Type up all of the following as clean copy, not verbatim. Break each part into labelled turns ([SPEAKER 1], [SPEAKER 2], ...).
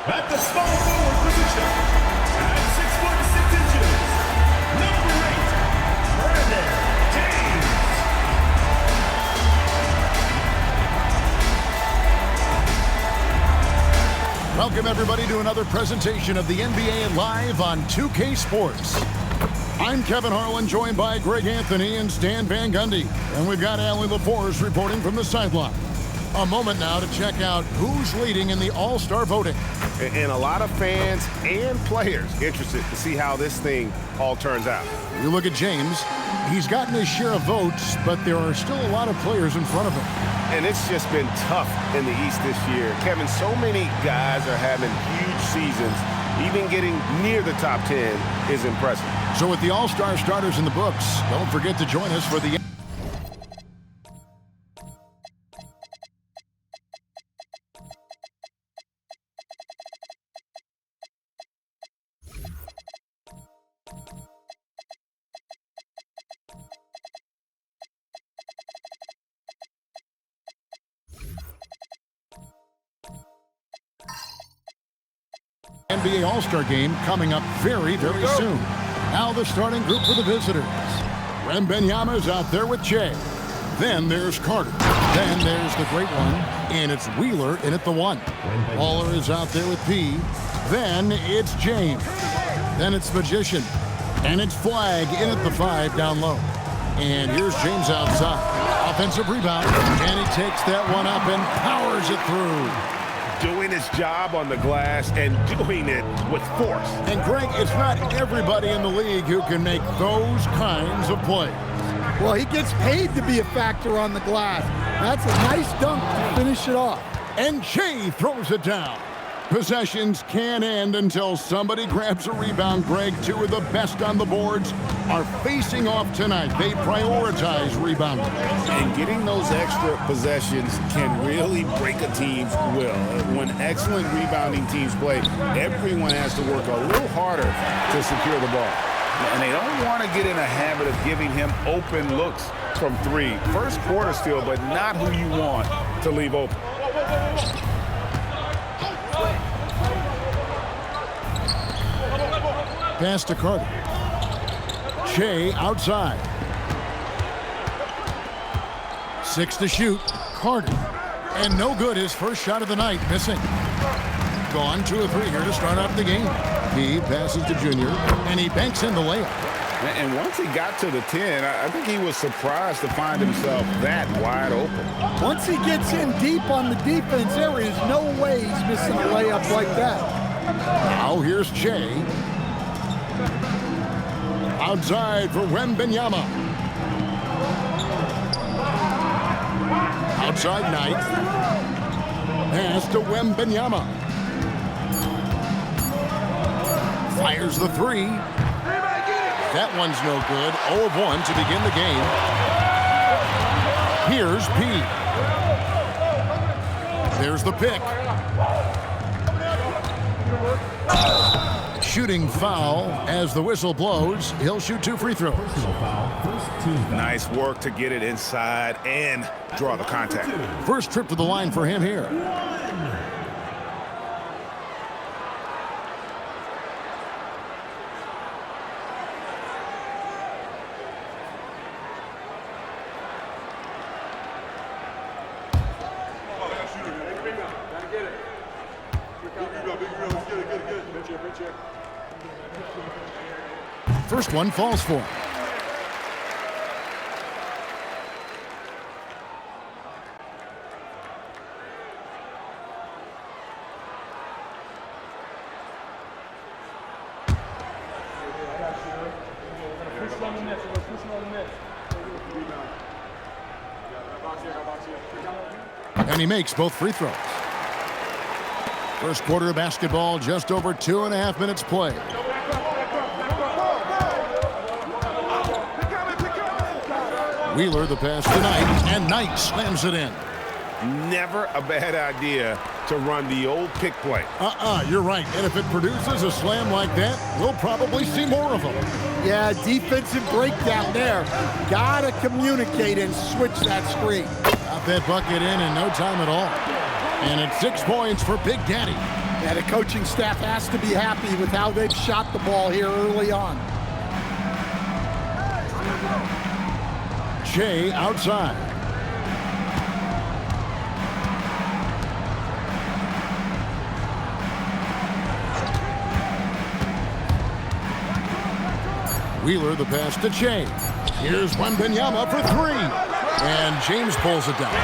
[SPEAKER 1] At the small forward position, at 6'6" number 8, Brandon James.
[SPEAKER 2] Welcome everybody to another presentation of the NBA Live on 2K Sports. I'm Kevin Harlan, joined by Greg Anthony and Stan Van Gundy. And we've got Allie LaForce reporting from the sideline. A moment now to check out who's leading in the All-Star voting.
[SPEAKER 3] And a lot of fans and players interested to see how this thing all turns out.
[SPEAKER 2] You look at James, he's gotten his share of votes, but there are still a lot of players in front of him.
[SPEAKER 3] And it's just been tough in the East this year. Kevin, so many guys are having huge seasons. Even getting near the top 10 is impressive.
[SPEAKER 2] So with the All-Star starters in the books, don't forget to join us for the NBA All-Star Game coming up very, very soon. Now the starting group for the visitors. Wembanyama's out there with Jay. Then there's Carter. Then there's the great one, and it's Wheeler in at the 1. Waller is out there with P. Then it's James. Then it's Magician. And it's Flag in at the 5 down low. And here's James outside. Offensive rebound. And he takes that one up and powers it through.
[SPEAKER 3] Doing his job on the glass and doing it with force.
[SPEAKER 2] And Greg, it's not everybody in the league who can make those kinds of plays.
[SPEAKER 4] Well, he gets paid to be a factor on the glass. That's a nice dunk to finish it off.
[SPEAKER 2] And Jay throws it down. Possessions can't end until somebody grabs a rebound. Greg, two of the best on the boards are facing off tonight. They prioritize rebounding.
[SPEAKER 5] And getting those extra possessions can really break a team's will. When excellent rebounding teams play, everyone has to work a little harder to secure the ball.
[SPEAKER 3] And they don't want to get in a habit of giving him open looks from 3. First quarter still, but not who you want to leave open.
[SPEAKER 2] Pass to Carter. Shea outside. 6 to shoot. Carter. And no good. His first shot of the night. Missing. Gone 2 of 3 here to start off the game. He passes to Junior. And he banks in the layup.
[SPEAKER 5] And once he got to the 10, I think he was surprised to find himself that wide open.
[SPEAKER 4] Once he gets in deep on the defense, there is no way he's missing a layup like that.
[SPEAKER 2] Now here's Shea. Outside for Wembanyama. Outside Knight. Pass to Wembanyama. Fires the 3. That one's no good. 0 of 1 to begin the game. Here's P. There's the pick. Shooting foul as the whistle blows. He'll shoot 2 free throws.
[SPEAKER 3] Nice work to get it inside and draw the contact.
[SPEAKER 2] First trip to the line for him here. First one falls for him. And he makes both free throws. First quarter of basketball, just over 2.5 minutes played. Wheeler the pass to Knight, and Knight slams it in.
[SPEAKER 3] Never a bad idea to run the old pick play.
[SPEAKER 2] You're right. And if it produces a slam like that, we'll probably see more of them.
[SPEAKER 4] Yeah, defensive breakdown there. Gotta communicate and switch that screen.
[SPEAKER 2] Got that bucket in no time at all. And it's 6 points for Big Daddy.
[SPEAKER 4] Yeah, the coaching staff has to be happy with how they've shot the ball here early on.
[SPEAKER 2] Shea outside. Wheeler the pass to Shea. Here's Wembanyama for three. And James pulls it down.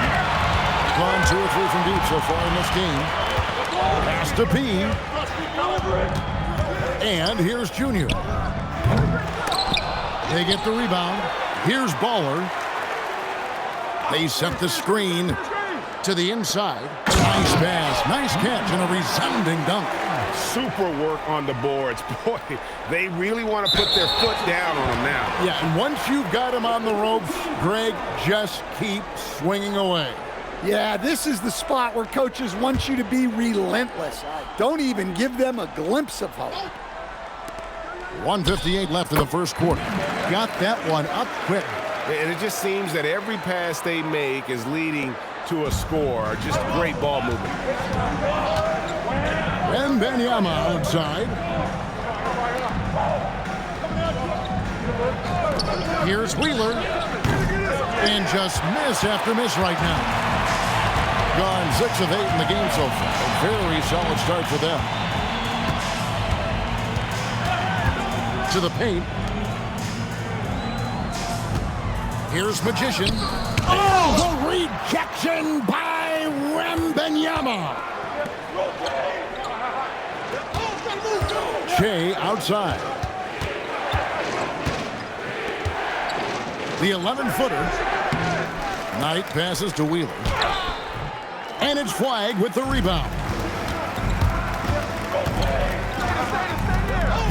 [SPEAKER 2] Gone 2 or 3 from deep so far in this game. Pass to P. And here's Junior. They get the rebound. Here's Baller. They set the screen to the inside. Nice pass, nice catch, and a resounding dunk.
[SPEAKER 3] Super work on the boards. Boy, they really want to put their foot down on them now.
[SPEAKER 2] Yeah, and once you've got him on the ropes, Greg, just keep swinging away.
[SPEAKER 4] Yeah, this is the spot where coaches want you to be relentless. Don't even give them a glimpse of hope.
[SPEAKER 2] 1:58 left in the first quarter. Got that one up quick.
[SPEAKER 3] And it just seems that every pass they make is leading to a score. Just great ball movement.
[SPEAKER 2] Wembanyama outside. Here's Wheeler. And just miss after miss right now. Gone 6 of 8 in the game so far. A very solid start for them. To the paint. Here's Magician. Oh, the rejection by Wembanyama. Shea outside. The 11-footer. Knight passes to Wheeler. And it's Flag with the rebound.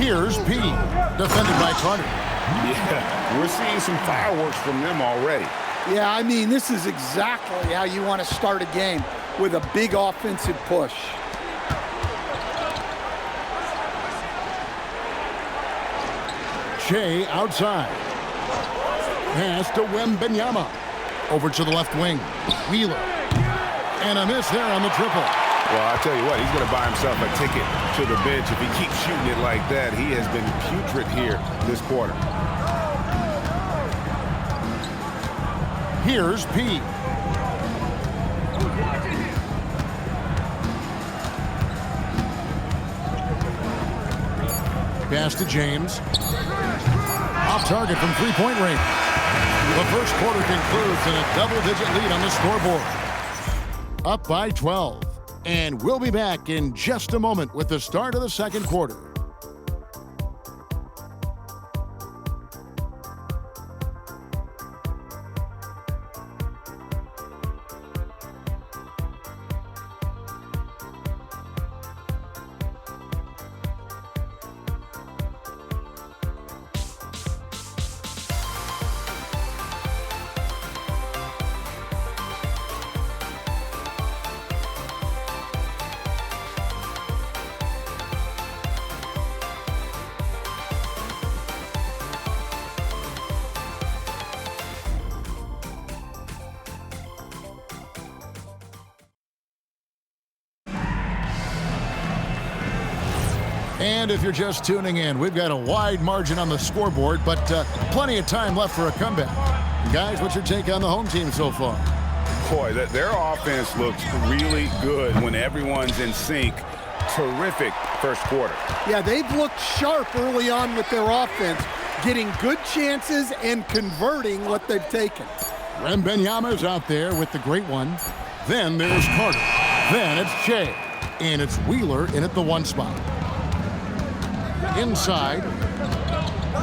[SPEAKER 2] Here's P. Defended by Carter.
[SPEAKER 5] Yeah, we're seeing some fireworks from them already.
[SPEAKER 4] Yeah, I mean, this is exactly how you want to start a game, with a big offensive push.
[SPEAKER 2] Shea outside. Pass to Wembanyama. Over to the left wing. Wheeler. And a miss there on the triple.
[SPEAKER 3] Well, I'll tell you what, he's going to buy himself a ticket to the bench if he keeps shooting it like that. He has been putrid here this quarter.
[SPEAKER 2] Here's P. Pass to James. Off target from three-point range. The first quarter concludes in a double-digit lead on the scoreboard. Up by 12. And we'll be back in just a moment with the start of the second quarter. And if you're just tuning in, we've got a wide margin on the scoreboard, but plenty of time left for a comeback. Guys, what's your take on the home team so far?
[SPEAKER 5] Boy, their offense looks really good when everyone's in sync. Terrific first quarter.
[SPEAKER 4] Yeah, they've looked sharp early on with their offense, getting good chances and converting what they've taken.
[SPEAKER 2] Wembanyama's out there with the great one. Then there's Carter. Then it's Shea. And it's Wheeler in at the one spot. Inside.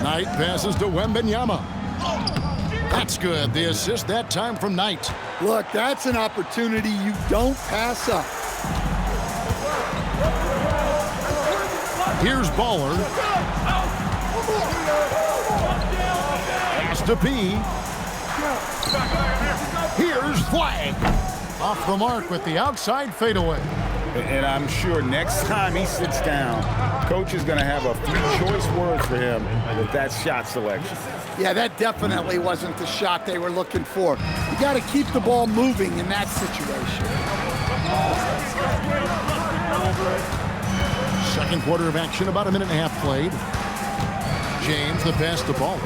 [SPEAKER 2] Knight passes to Wembanyama. That's good. The assist that time from Knight.
[SPEAKER 4] Look, that's an opportunity you don't pass up.
[SPEAKER 2] Here's Baller. Pass to P. Here's Flag. Off the mark with the outside fadeaway.
[SPEAKER 5] And I'm sure next time he sits down, coach is going to have a few choice words for him with that shot selection.
[SPEAKER 4] Yeah, that definitely wasn't the shot they were looking for. You got to keep the ball moving in that situation.
[SPEAKER 2] Second quarter of action, about a minute and a half played. James, the pass to Baller.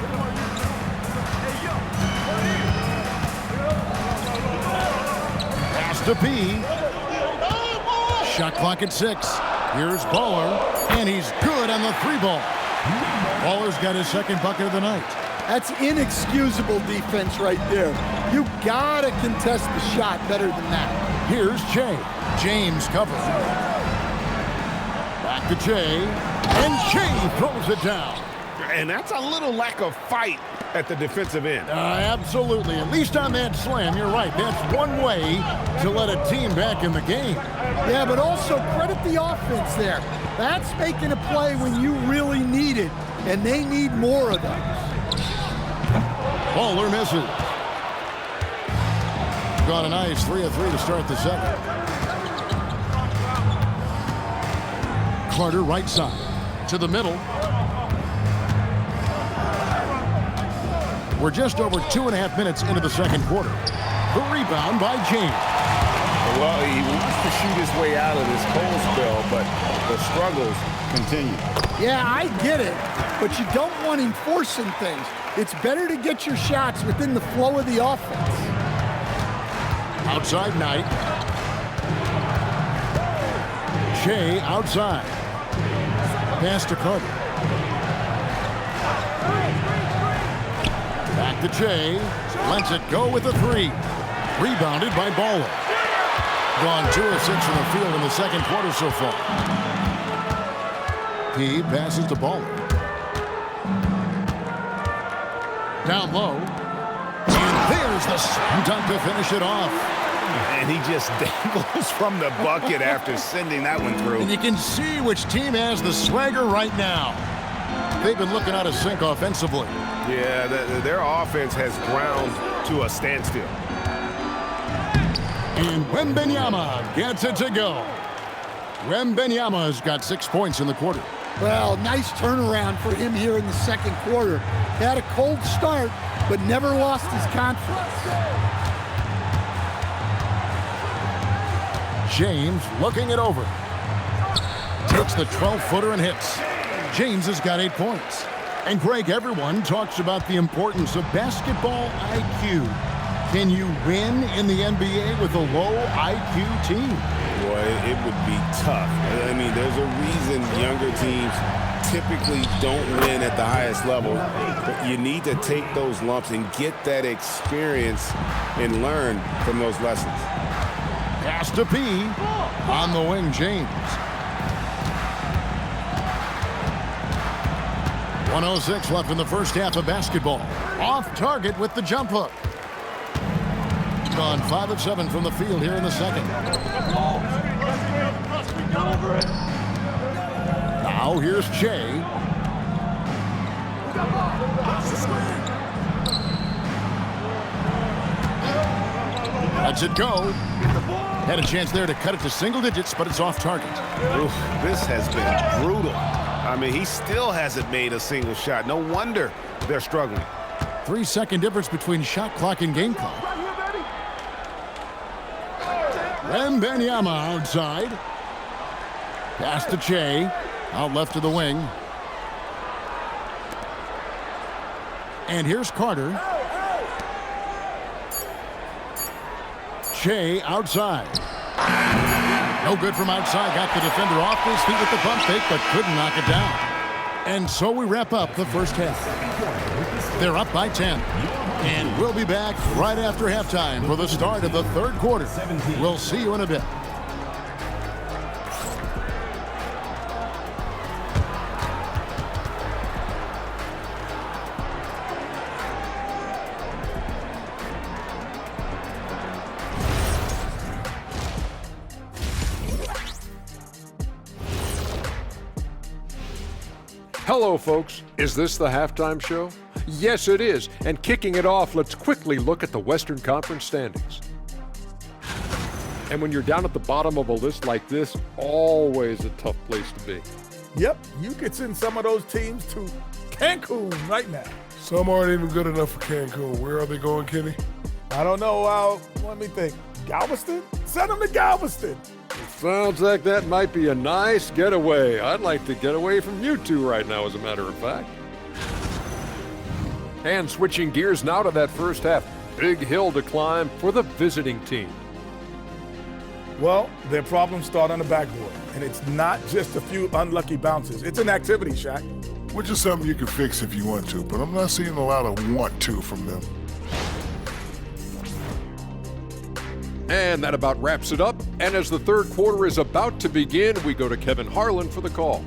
[SPEAKER 2] Pass to P. Shot clock at 6. Here's Baller, and he's good on the 3-ball. Baller's got his second bucket of the night.
[SPEAKER 4] That's inexcusable defense right there. You gotta contest the shot better than that.
[SPEAKER 2] Here's Jay. James covers. Back to Jay, and Jay throws it down.
[SPEAKER 3] And that's a little lack of fight at the defensive end.
[SPEAKER 2] Absolutely. At least on that slam, you're right. That's one way to let a team back in the game.
[SPEAKER 4] Yeah, but also credit the offense there. That's making a play when you really need it, and they need more of those.
[SPEAKER 2] Baller misses. Got a nice 3 of 3 to start the second. Carter right side to the middle. We're just over 2.5 minutes into the second quarter. The rebound by James.
[SPEAKER 3] Well, he wants to shoot his way out of this cold spell, but the struggles continue.
[SPEAKER 4] Yeah, I get it, but you don't want him forcing things. It's better to get your shots within the flow of the offense.
[SPEAKER 2] Outside Knight. Shea outside. Pass to Carter. Back to Jay. Lets it go with a 3. Rebounded by Baller. Gone 2 of 6 from the field in the second quarter so far. He passes to Baller. Down low. And there's the slam dunk to finish it off.
[SPEAKER 3] And he just dangles from the bucket after sending that one through.
[SPEAKER 2] And you can see which team has the swagger right now. They've been looking out of sync offensively.
[SPEAKER 3] Yeah, their offense has ground to a standstill.
[SPEAKER 2] And Wembanyama gets it to go. Wembanyama's got 6 points in the quarter.
[SPEAKER 4] Well, nice turnaround for him here in the second quarter. Had a cold start, but never lost his confidence.
[SPEAKER 2] James looking it over. Takes the 12-footer and hits. James has got 8 points. And Greg, everyone talks about the importance of basketball IQ. Can you win in the NBA with a low IQ team?
[SPEAKER 5] Boy, it would be tough. I mean, there's a reason younger teams typically don't win at the highest level. But you need to take those lumps and get that experience and learn from those lessons.
[SPEAKER 2] Pass to P. On the wing, James. 1:06 left in the first half of basketball. Off target with the jump hook. Gone 5 of 7 from the field here in the second. Now here's Jay. Lets it go. Had a chance there to cut it to single digits, but it's off target.
[SPEAKER 3] Oof, this has been brutal. I mean, he still hasn't made a single shot. No wonder they're struggling.
[SPEAKER 2] 3-second difference between shot clock and game clock. Wembanyama outside. Pass to Che. Out left to the wing. And here's Carter. Che outside. No good from outside. Got the defender off his feet with the pump fake, but couldn't knock it down. And so we wrap up the first half. They're up by 10. And we'll be back right after halftime for the start of the third quarter. We'll see you in a bit.
[SPEAKER 6] Hello, folks. Is this the halftime show? Yes, it is. And kicking it off, let's quickly look at the Western Conference standings. And when you're down at the bottom of a list like this, always a tough place to be.
[SPEAKER 7] Yep, you could send some of those teams to Cancun right now.
[SPEAKER 8] Some aren't even good enough for Cancun. Where are they going, Kenny?
[SPEAKER 7] I don't know. Let me think. Galveston? Send them to Galveston.
[SPEAKER 6] Sounds like that might be a nice getaway. I'd like to get away from you two right now, as a matter of fact. And switching gears now to that first half. Big hill to climb for the visiting team.
[SPEAKER 7] Well, their problems start on the backboard, and it's not just a few unlucky bounces. It's an activity, Shaq.
[SPEAKER 8] Which is something you can fix if you want to, but I'm not seeing a lot of want to from them.
[SPEAKER 6] And that about wraps it up. And as the third quarter is about to begin, we go to Kevin Harlan for the call.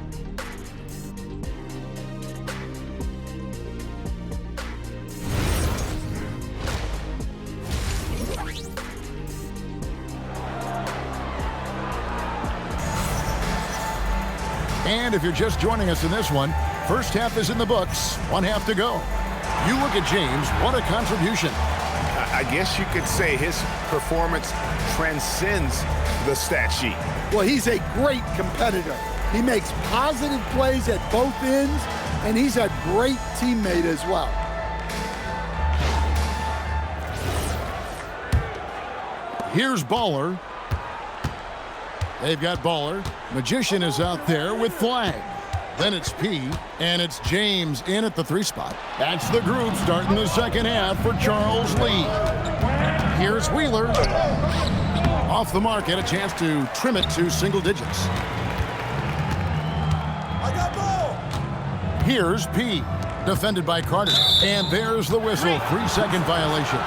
[SPEAKER 2] And if you're just joining us in this one, first half is in the books, one half to go. You look at James, what a contribution.
[SPEAKER 3] I guess you could say his performance transcends the stat sheet.
[SPEAKER 4] Well, he's a great competitor. He makes positive plays at both ends, and he's a great teammate as well.
[SPEAKER 2] Here's Baller. They've got Baller. Magician is out there with flag. Then it's P, and it's James in at the 3 spot. That's the group starting the second half for Charles Lee. Here's Wheeler. Off the mark, had a chance to trim it to single digits.
[SPEAKER 7] I got ball.
[SPEAKER 2] Here's P, defended by Carter. And there's the whistle, 3-second violation.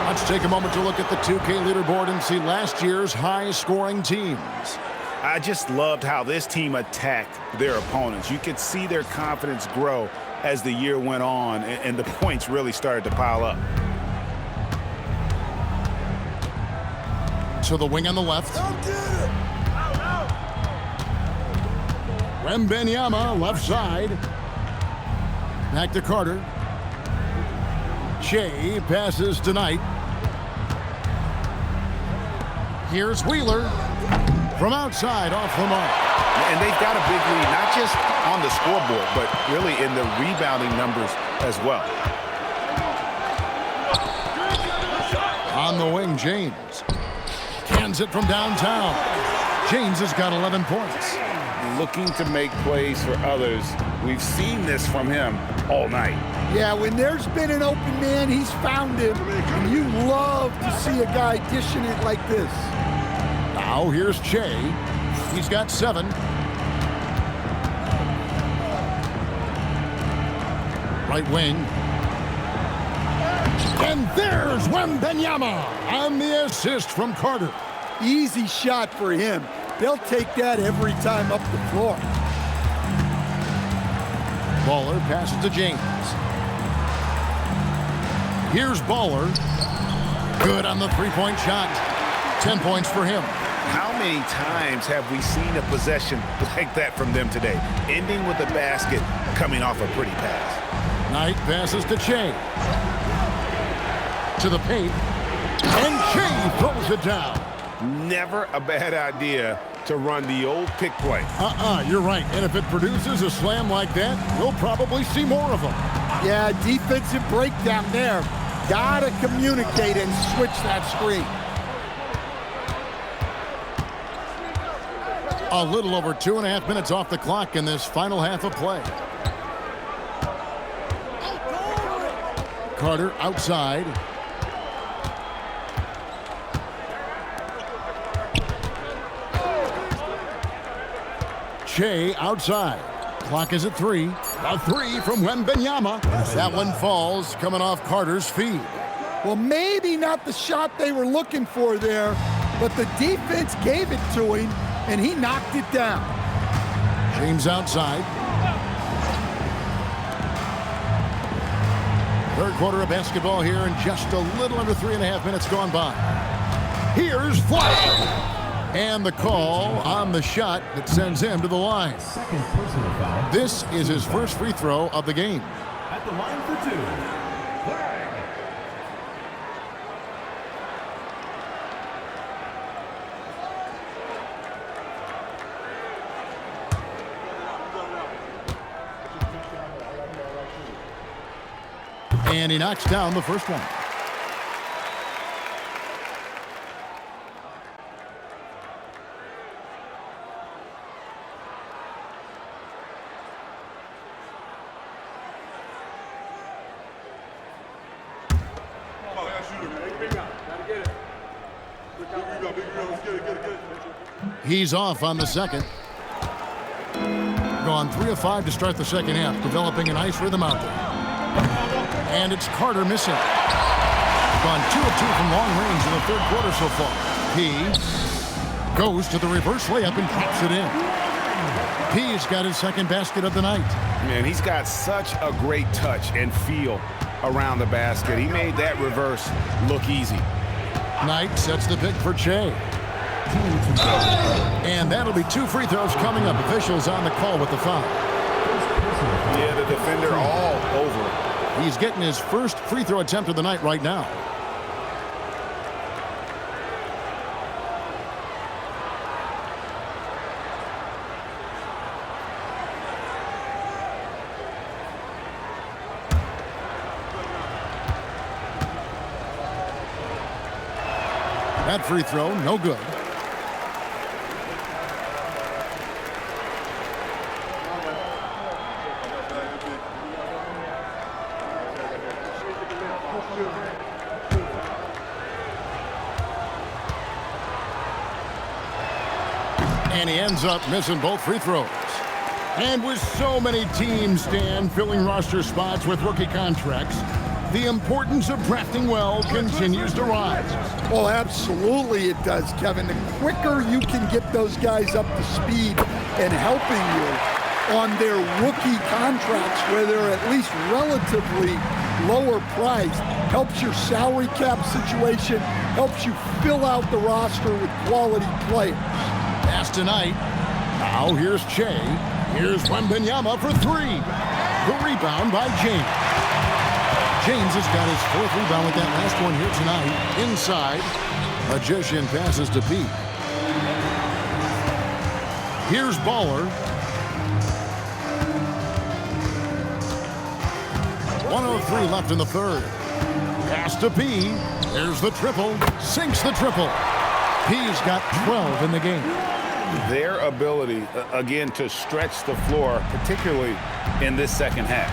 [SPEAKER 2] Let's take a moment to look at the 2K leaderboard and see last year's high-scoring teams.
[SPEAKER 3] I just loved how this team attacked their opponents. You could see their confidence grow as the year went on, and the points really started to pile up.
[SPEAKER 2] To the wing on the left. Wembenyama, left side. Back to Carter. Shea passes to Knight. Here's Wheeler. From outside, off the mark.
[SPEAKER 3] And they've got a big lead, not just on the scoreboard, but really in the rebounding numbers as well.
[SPEAKER 2] On the wing, James. Cans it from downtown. James has got 11 points.
[SPEAKER 3] Looking to make plays for others. We've seen this from him all night.
[SPEAKER 4] Yeah, when there's been an open man, he's found him. And you love to see a guy dishing it like this.
[SPEAKER 2] Now here's Che. He's got 7. Right wing. And there's Wembenyama on the assist from Carter.
[SPEAKER 4] Easy shot for him. They'll take that every time up the floor.
[SPEAKER 2] Baller passes to James. Here's Baller. Good on the 3-point shot. 10 points for him.
[SPEAKER 3] How many times have we seen a possession like that from them today? Ending with a basket, coming off a pretty pass.
[SPEAKER 2] Knight passes to Che. To the paint. And Che throws it down.
[SPEAKER 3] Never a bad idea to run the old pick play.
[SPEAKER 2] You're right. And if it produces a slam like that, we'll probably see more of them.
[SPEAKER 4] Yeah, defensive breakdown there. Gotta communicate and switch that screen.
[SPEAKER 2] A little over 2.5 minutes off the clock in this final half of play. Carter outside. Che outside. Clock is at 3. A 3 from Wembenyama. That one falls, coming off Carter's feed.
[SPEAKER 4] Well, maybe not the shot they were looking for there, but the defense gave it to him, and he knocked it down.
[SPEAKER 2] James outside. Third quarter of basketball here, and just a little under 3.5 minutes gone by. Here's Flag. And the call on the shot that sends him to the line.
[SPEAKER 1] Second personal foul.
[SPEAKER 2] This is his first free throw of the game.
[SPEAKER 1] At the line for 2. Flag.
[SPEAKER 2] And he knocks down the first one. He's off on the second. Gone 3 of 5 to start the second half, developing a nice rhythm out there. And it's Carter missing. Gone 2 of 2 from long range in the third quarter so far. He goes to the reverse layup and drops it in. He's got his second basket of the night.
[SPEAKER 3] Man, he's got such a great touch and feel around the basket. He made that reverse look easy.
[SPEAKER 2] Knight sets the pick for Che. And that'll be 2 free throws coming up. Officials on the call with the foul.
[SPEAKER 3] Yeah, the defender all over.
[SPEAKER 2] He's getting his first free throw attempt of the night right now. That free throw, no good. And he ends up missing both free throws. And with so many teams, Dan, filling roster spots with rookie contracts, the importance of drafting well continues to rise.
[SPEAKER 4] Well, absolutely it does, Kevin. The quicker you can get those guys up to speed and helping you on their rookie contracts where they're at least relatively lower priced, helps your salary cap situation, helps you fill out the roster with quality players.
[SPEAKER 2] Pass tonight. Now here's Che. Here's Wembanyama for 3. The rebound by James. James has got his 4th rebound with that last one here tonight. Inside, magician passes to Pete. Here's Baller. 1:03 left in the third. Pass to P. There's the triple. Sinks the triple. P's got 12 in the game.
[SPEAKER 3] Their ability, again, to stretch the floor, particularly in this second half.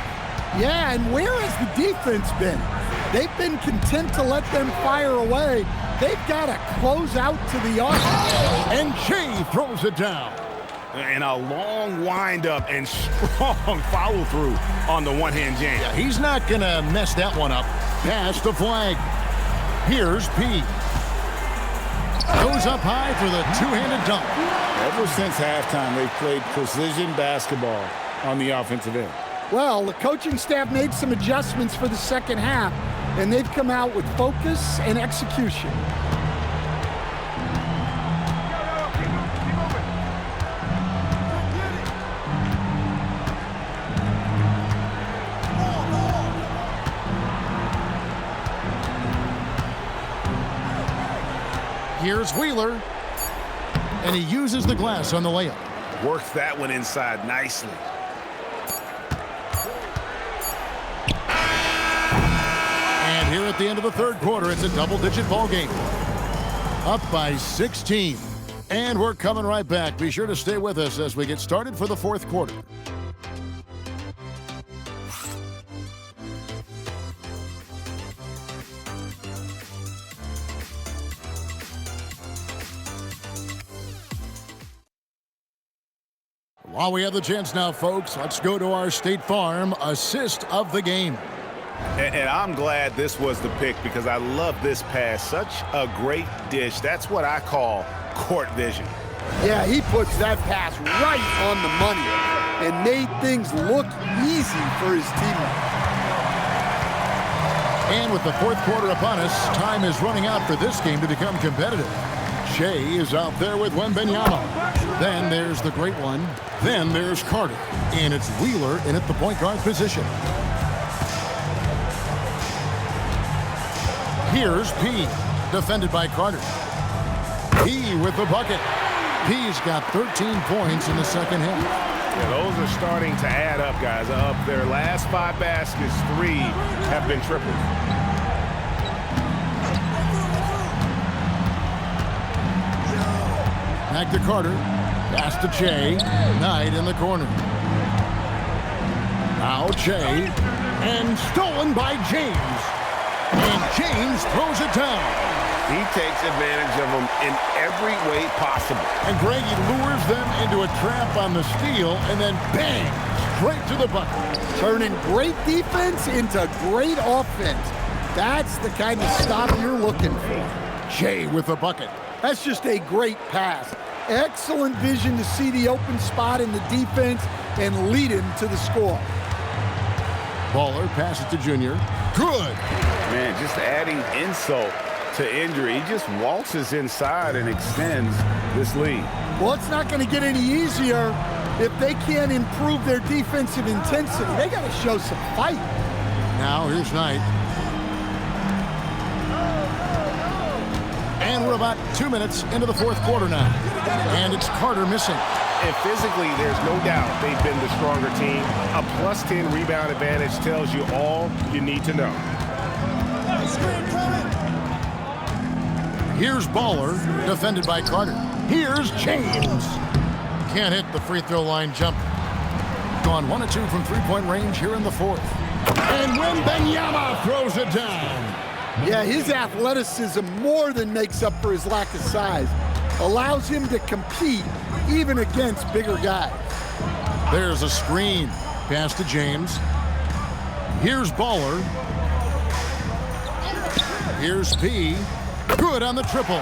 [SPEAKER 4] Yeah, and where has the defense been? They've been content to let them fire away. They've got to close out to the offense.
[SPEAKER 2] And Che throws it down.
[SPEAKER 3] And a long windup and strong follow-through on the one-hand jam.
[SPEAKER 2] Yeah, he's not going to mess that one up. Pass the flag. Here's P. Goes up high for the two-handed dunk.
[SPEAKER 5] Ever since halftime, they've played precision basketball on the offensive end.
[SPEAKER 4] Well, the coaching staff made some adjustments for the second half, and they've come out with focus and execution.
[SPEAKER 2] Here's Wheeler, and he uses the glass on the layup.
[SPEAKER 3] Works that one inside nicely.
[SPEAKER 2] And here at the end of the third quarter, it's a double-digit ball game. Up by 16. And we're coming right back. Be sure to stay with us as we get started for the fourth quarter. While we have the chance now, folks, let's go to our State Farm assist of the game.
[SPEAKER 3] And I'm glad this was the pick because I love this pass. Such a great dish. That's what I call court vision.
[SPEAKER 4] Yeah, he puts that pass right on the money and made things look easy for his teammates.
[SPEAKER 2] And with the fourth quarter upon us, time is running out for this game to become competitive. Che is out there with Wembanyama. Then there's the great one. Then there's Carter. And it's Wheeler in at the point guard position. Here's P, defended by Carter. P with the bucket. P's got 13 points in the second half.
[SPEAKER 3] Yeah, those are starting to add up, guys. Up their last 5 baskets, 3 have been triples.
[SPEAKER 2] Back to Carter. Pass to Che. Knight in the corner. Now Che. And stolen by James. And James throws it down.
[SPEAKER 3] He takes advantage of them in every way possible.
[SPEAKER 2] And Greg, he lures them into a trap on the steal, and then bang, straight to the bucket.
[SPEAKER 4] Turning great defense into great offense. That's the kind of stop you're looking for.
[SPEAKER 2] Jay with the bucket.
[SPEAKER 4] That's just a great pass. Excellent vision to see the open spot in the defense and lead him to the score.
[SPEAKER 2] Baller passes to Junior. Good.
[SPEAKER 3] Man, just adding insult to injury. He just waltzes inside and extends this lead.
[SPEAKER 4] Well, it's not going to get any easier if they can't improve their defensive intensity. They got to show some fight.
[SPEAKER 2] Now here's Knight. And we're about 2 minutes into the fourth quarter now. And it's Carter missing.
[SPEAKER 3] And physically, there's no doubt they've been the stronger team. A plus 10 rebound advantage tells you all you need to know.
[SPEAKER 2] Here's Baller, defended by Carter. Here's James. Can't hit the free throw line jump. Gone 1 of 2 from three-point range here in the fourth. And Wembanyama throws it down.
[SPEAKER 4] Yeah, his athleticism more than makes up for his lack of size. Allows him to compete even against bigger guys.
[SPEAKER 2] There's a screen. Pass to James. Here's Baller. Here's P. Good on the triple.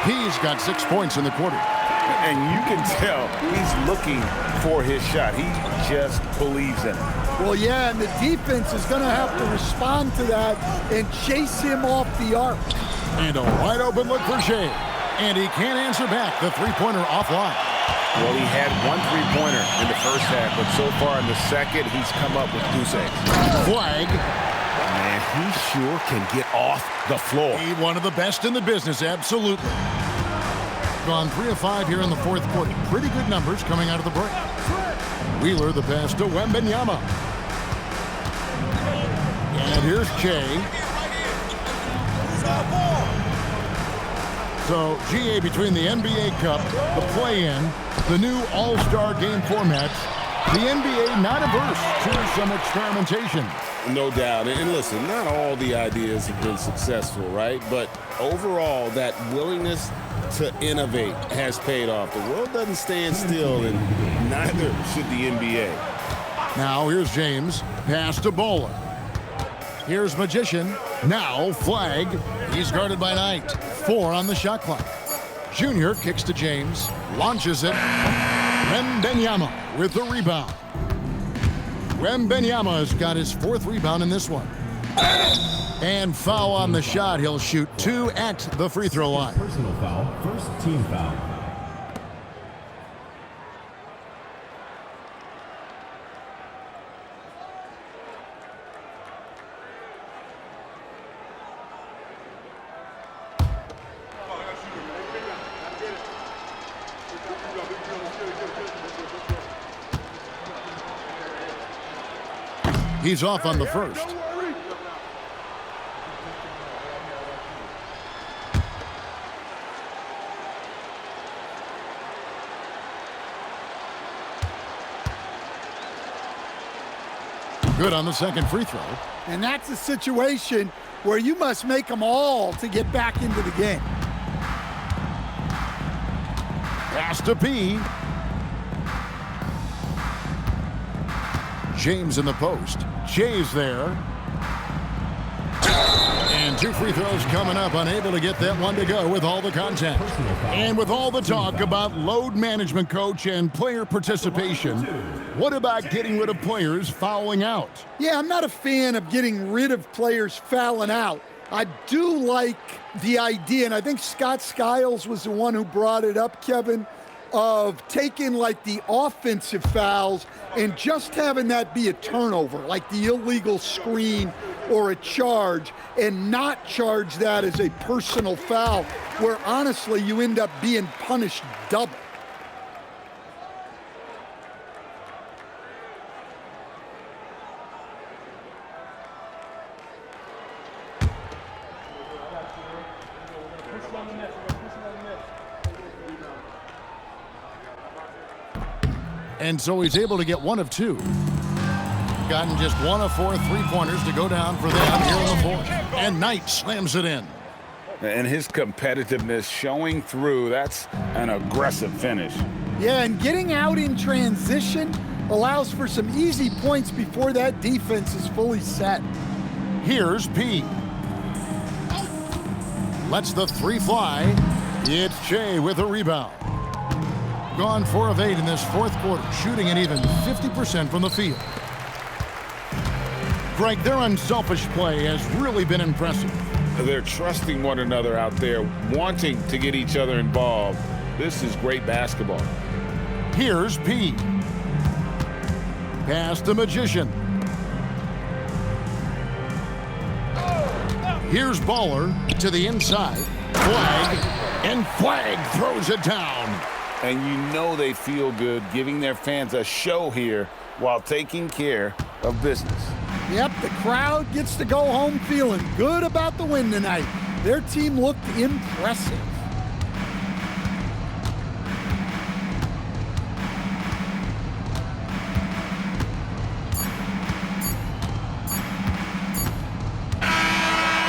[SPEAKER 2] P's got 6 points in the quarter.
[SPEAKER 3] And you can tell he's looking for his shot. He just believes in it.
[SPEAKER 4] Well, yeah, and the defense is going to have to respond to that and chase him off the arc.
[SPEAKER 2] And a wide open look for Shea. And he can't answer back. The three-pointer offline.
[SPEAKER 3] Well, he had 1 3-pointer in the first half, but so far in the second, he's come up with 2 saves.
[SPEAKER 2] Flag.
[SPEAKER 3] Man, he sure can get off the floor.
[SPEAKER 2] He's one of the best in the business, absolutely. Gone 3 of 5 here in the fourth quarter. Pretty good numbers coming out of the break. Wheeler the pass to Wembanyama. And here's Jay. So, GA, between the NBA Cup, the play-in, the new All-Star game formats, the NBA not averse to some experimentation.
[SPEAKER 5] No doubt. And listen, not all the ideas have been successful, right? But overall, that willingness to innovate has paid off. The world doesn't stand still, and neither should the NBA.
[SPEAKER 2] Now here's James. Pass to Bowler. Here's Magician. Now flag. He's guarded by Knight. 4 on the shot clock. Junior kicks to James. Launches it. Wembanyama with the rebound. Wembanyama's got his 4th rebound in this one. And foul on the shot. He'll shoot 2 at the free throw line.
[SPEAKER 1] Personal foul, first team foul.
[SPEAKER 2] He's off on the first. Good on the second free throw.
[SPEAKER 4] And that's a situation where you must make them all to get back into the game.
[SPEAKER 2] Pass to P. James in the post. Jay's there. And 2 free throws coming up. Unable to get that one to go with all the contact. And with all the talk about load management, coach, and player participation, what about getting rid of players fouling out?
[SPEAKER 4] Yeah, I'm not a fan of getting rid of players fouling out. I do like the idea, and I think Scott Skiles was the one who brought it up, Kevin, of taking like the offensive fouls and just having that be a turnover, like the illegal screen or a charge, and not charge that as a personal foul, where honestly you end up being punished double.
[SPEAKER 2] And so he's able to get 1 of 2. Gotten just 1 of 4 3-pointers to go down for them here in the fourth. And Knight slams it in.
[SPEAKER 5] And his competitiveness showing through. That's an aggressive finish.
[SPEAKER 4] Yeah, and getting out in transition allows for some easy points before that defense is fully set.
[SPEAKER 2] Here's P. Lets the three fly. It's Jay with a rebound. Gone 4 of 8 in this fourth quarter, shooting an even 50% from the field. Greg, their unselfish play has really been impressive.
[SPEAKER 5] They're trusting one another out there, wanting to get each other involved. This is great basketball.
[SPEAKER 2] Here's P. Pass the Magician. Here's Baller to the inside. Flag, and Flag throws it down.
[SPEAKER 5] And you know they feel good giving their fans a show here while taking care of business.
[SPEAKER 4] Yep, the crowd gets to go home feeling good about the win tonight. Their team looked impressive.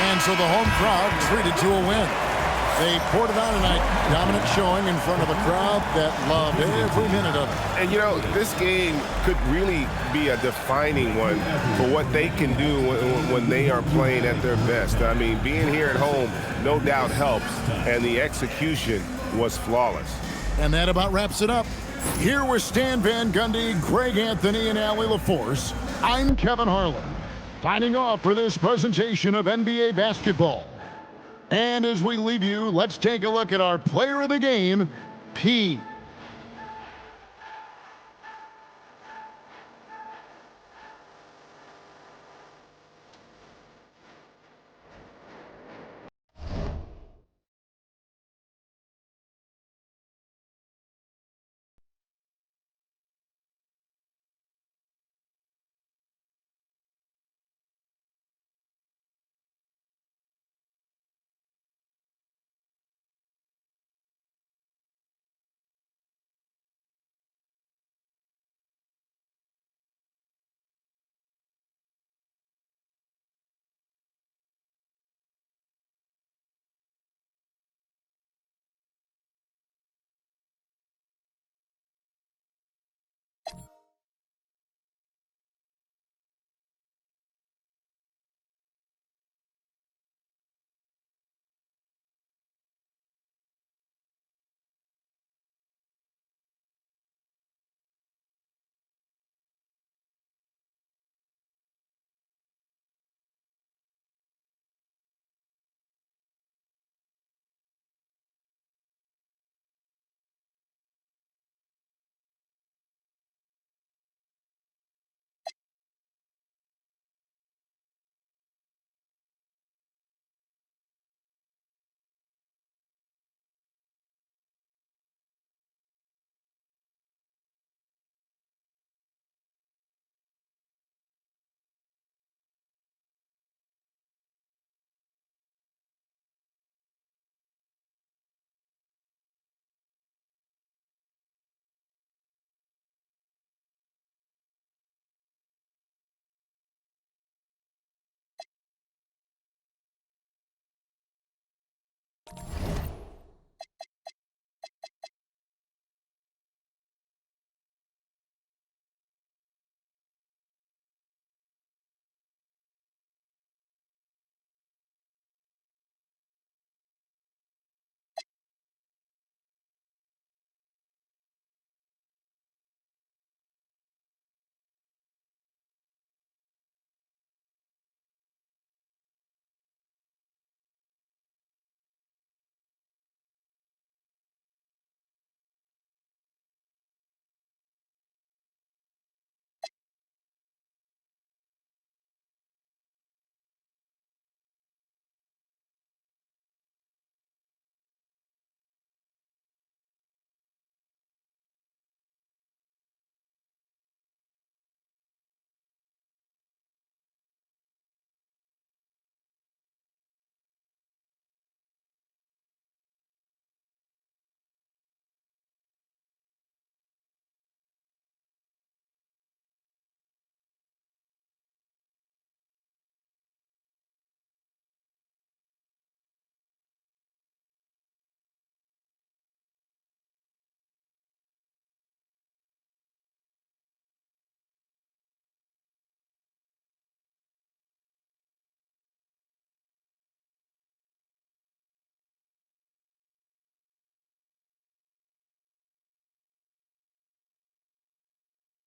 [SPEAKER 2] And so the home crowd treated to a win. They poured it on tonight. Dominant showing in front of a crowd that loved every minute of it.
[SPEAKER 3] And, you know, this game could really be a defining one for what they can do when they are playing at their best. I mean, being here at home no doubt helps, and the execution was flawless.
[SPEAKER 2] And that about wraps it up. Here with Stan Van Gundy, Greg Anthony, and Allie LaForce, I'm Kevin Harlan, signing off for this presentation of NBA basketball. And as we leave you, let's take a look at our player of the game, P.